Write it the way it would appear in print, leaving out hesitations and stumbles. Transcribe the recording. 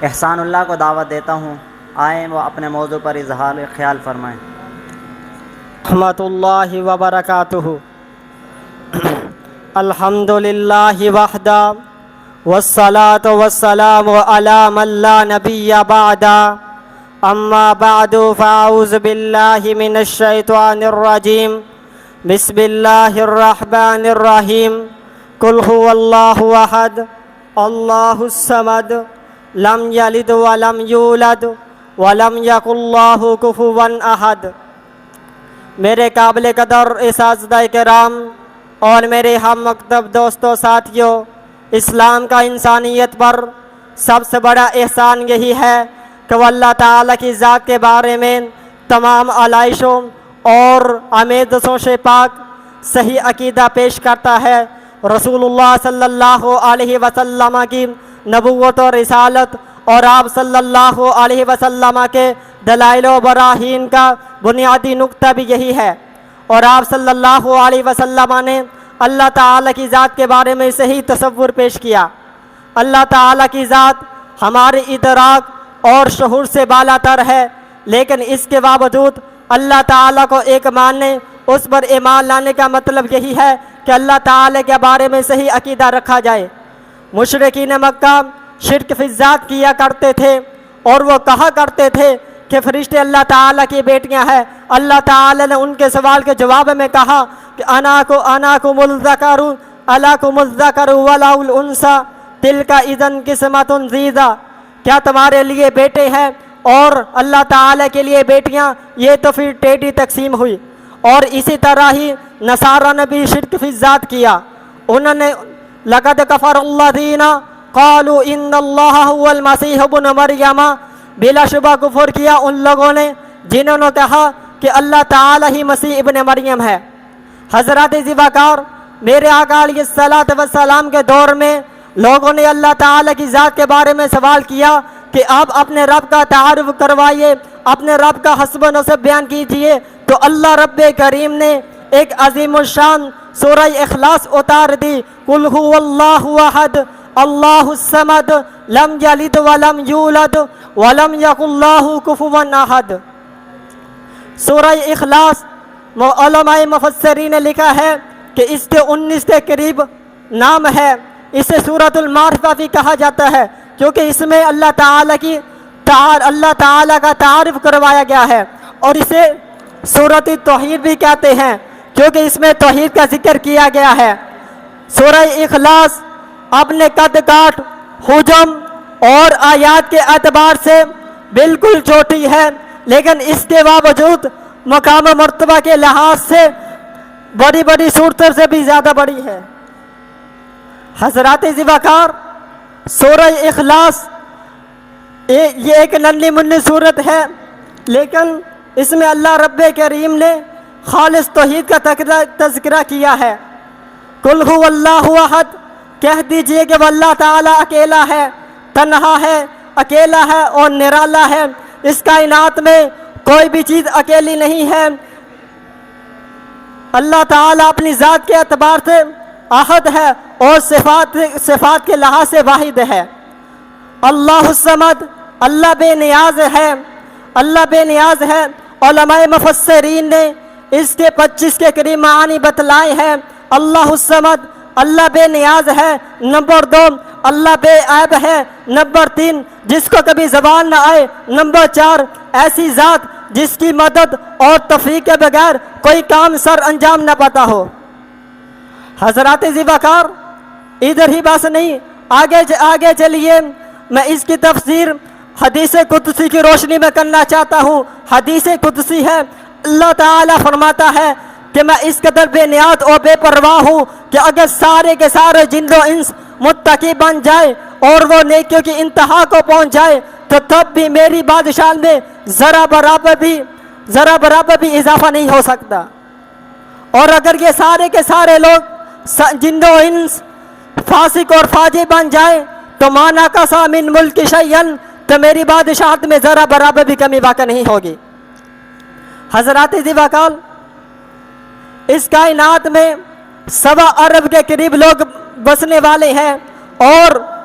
احسان اللہ کو دعوت دیتا ہوں، آئیں وہ اپنے موضوع پر اظہار خیال فرمائیں۔ رحمۃ اللہ وبرکاتہ۔ الحمد للہ وحدہ والصلاة والسلام علی من لا نبی بعد، اما بعد فاعوذ باللہ من الشیطان الرجیم، بسم اللہ الرحمن الرحیم۔ قل هو اللہ احد اللہ الصمد لم یلد ولم یولد ولم یکن لہ کفوا احد۔ میرے قابل قدر اساتذہ کرام اور میرے ہم مکتب دوستوں ساتھیوں، اسلام کا انسانیت پر سب سے بڑا احسان یہی ہے کہ وہ اللہ تعالیٰ کی ذات کے بارے میں تمام علائشوں اور آمیزشوں سے پاک صحیح عقیدہ پیش کرتا ہے۔ رسول اللہ صلی اللہ علیہ وسلم کی نبوت و رسالت اور آپ صلی اللہ علیہ وسلم کے دلائل و براہین کا بنیادی نقطہ بھی یہی ہے، اور آپ صلی اللہ علیہ وسلم نے اللہ تعالیٰ کی ذات کے بارے میں صحیح تصور پیش کیا۔ اللہ تعالیٰ کی ذات ہمارے ادراک اور شعور سے بالا تر ہے، لیکن اس کے باوجود اللہ تعالیٰ کو ایک ماننے، اس پر ایمان لانے کا مطلب یہی ہے کہ اللہ تعالیٰ کے بارے میں صحیح عقیدہ رکھا جائے۔ مشرکین مکہ شرک فی الذات کیا کرتے تھے، اور وہ کہا کرتے تھے کہ فرشتے اللہ تعالیٰ کی بیٹیاں ہیں۔ اللہ تعالیٰ نے ان کے سوال کے جواب میں کہا کہ اناکم الذکر الکم الذکر ولا الانثی تلک اذا قسمۃ ضیزی۔ کیا تمہارے لیے بیٹے ہیں اور اللہ تعالیٰ کے لیے بیٹیاں؟ یہ تو پھر ٹیڑھی تقسیم ہوئی۔ اور اسی طرح ہی نصارہ نے بھی شرک فی الذات کیا۔ انہوں نے لقد کفر الذین قالوا ان اللہ هو المسیح ابن مریم، بلا شبہ کفر کیا ان لوگوں نے جنہوں نے کہا کہ اللہ تعالیٰ ہی مسیح ابن مریم ہے۔ حضرات ذوالفقار، میرے آقا علیہ الصلوۃ والسلام کے دور میں لوگوں نے اللہ تعالیٰ کی ذات کے بارے میں سوال کیا کہ آپ اپنے رب کا تعارف کروائیے، اپنے رب کا حسب و نسب بیان کیجئے۔ تو اللہ رب کریم نے ایک عظیم الشان سورہ اخلاص اتار دی، قل هو اللہ احد اللہ الصمد لم یلد ولم یولد ولم یکن لہ کفوا احد۔ سورہ اخلاص علماء مفسرین نے لکھا ہے کہ اس کے 19 کے قریب نام ہے۔ اسے سورۃ المعارفہ بھی کہا جاتا ہے، کیونکہ اس میں اللہ تعالیٰ کا تعارف کروایا گیا ہے، اور اسے سورۃ توحید بھی کہتے ہیں، کیونکہ اس میں توحید کا ذکر کیا گیا ہے۔ سورہ اخلاص اپنے قد کاٹ، حجم اور آیات کے اعتبار سے بالکل چھوٹی ہے، لیکن اس کے باوجود مقام و مرتبہ کے لحاظ سے بڑی بڑی صورتوں سے بھی زیادہ بڑی ہے۔ حضرات ذوالفقار، سورہ اخلاص یہ ایک ننھی منھی صورت ہے، لیکن اس میں اللہ رب کریم نے خالص توحید کا تذکرہ کیا ہے۔ قل هو اللہ احد، کہہ دیجئے کہ وہ اللہ تعالیٰ اکیلا ہے، تنہا ہے، اکیلا ہے اور نرالا ہے۔ اس کائنات میں کوئی بھی چیز اکیلی نہیں ہے۔ اللہ تعالیٰ اپنی ذات کے اعتبار سے احد ہے اور صفات کے لحاظ سے واحد ہے۔ اللہ الصمد، اللہ بے نیاز ہے، اللہ بے نیاز ہے۔ علماء مفسرین نے اس کے 25 کے قریب معانی بتلائے ہیں۔ اللہ الصمد، اللہ بے نیاز ہے۔ نمبر 2، اللہ بے عیب ہے۔ نمبر 3، جس کو کبھی زبان نہ آئے۔ نمبر 4، ایسی ذات جس کی مدد اور تفریق کے بغیر کوئی کام سر انجام نہ پاتا ہو۔ حضرات ذوالفقار، ادھر ہی بس نہیں، آگے چلیے، میں اس کی تفسیر حدیث قدسی کی روشنی میں کرنا چاہتا ہوں۔ حدیث قدسی ہے، اللہ تعالیٰ فرماتا ہے کہ میں اس قدر بے نیاز اور بے پرواہ ہوں کہ اگر سارے کے سارے جن و انس متقی بن جائے اور وہ نیکیوں کی انتہا کو پہنچ جائے تو تب بھی میری بادشاہ میں ذرا برابر بھی اضافہ نہیں ہو سکتا۔ اور اگر یہ سارے کے سارے لوگ جن و انس فاسق اور فاجر بن جائے تو مانا کسا من ملک شیئن، تو میری بادشاہت میں ذرا برابر بھی کمی واقع نہیں ہوگی۔ حضرات ذوالفقار، اس کائنات میں 1.25 ارب کے قریب لوگ بسنے والے ہیں، اور